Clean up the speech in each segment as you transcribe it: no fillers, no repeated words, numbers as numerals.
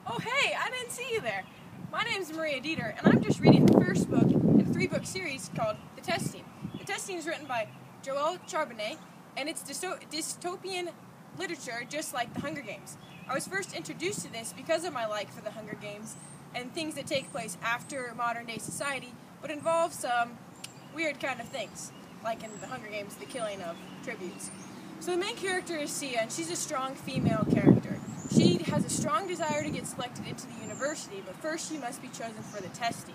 Oh hey, I didn't see you there. My name's Maria Dieter, and I'm just reading the first book in a 3-book series called The Testing. The Testing is written by Joel Charbonnet, and it's dystopian literature just like The Hunger Games. I was first introduced to this because of my like for The Hunger Games and things that take place after modern-day society, but involve some weird kind of things, like in The Hunger Games, the killing of tributes. So the main character is Sia, and she's a strong female character. She has a strong desire to get selected into the university, but first she must be chosen for the testing.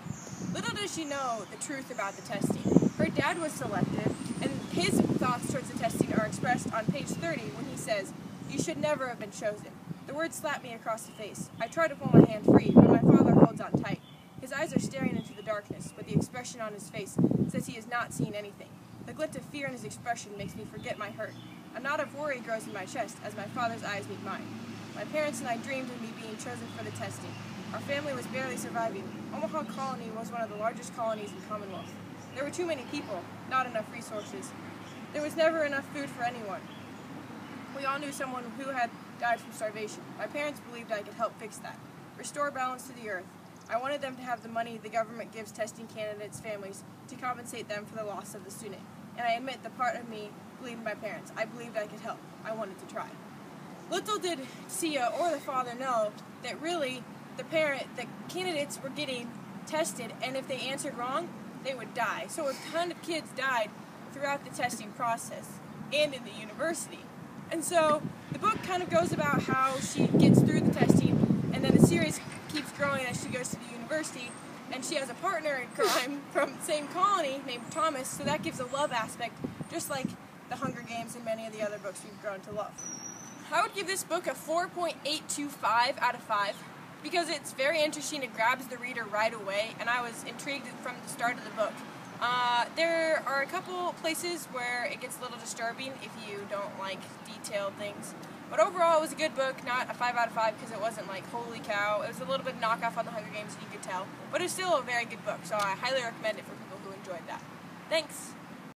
Little does she know the truth about the testing. Her dad was selected, and his thoughts towards the testing are expressed on page 30 when he says, "You should never have been chosen." The words slap me across the face. I try to pull my hand free, but my father holds on tight. His eyes are staring into the darkness, but the expression on his face says he has not seen anything. The glint of fear in his expression makes me forget my hurt. A knot of worry grows in my chest as my father's eyes meet mine. My parents and I dreamed of me being chosen for the testing. Our family was barely surviving. Omaha Colony was one of the largest colonies in the Commonwealth. There were too many people, not enough resources. There was never enough food for anyone. We all knew someone who had died from starvation. My parents believed I could help fix that, restore balance to the earth. I wanted them to have the money the government gives testing candidates' families to compensate them for the loss of the student. And I admit the part of me believed my parents. I believed I could help. I wanted to try. Little did Sia or the father know that really the candidates were getting tested, and if they answered wrong, they would die. So a ton of kids died throughout the testing process and in the university. And so the book kind of goes about how she gets through the testing, and then the series keeps growing as she goes to the university, and she has a partner in crime from the same colony named Thomas, so that gives a love aspect, just like The Hunger Games and many of the other books we've grown to love. I would give this book a 4.825 out of 5 because it's very interesting. It grabs the reader right away, and I was intrigued from the start of the book. There are a couple places where it gets a little disturbing if you don't like detailed things. But overall, it was a good book, not a 5 out of 5 because it wasn't like, holy cow. It was a little bit knockoff on The Hunger Games, you could tell. But it's still a very good book, so I highly recommend it for people who enjoyed that. Thanks!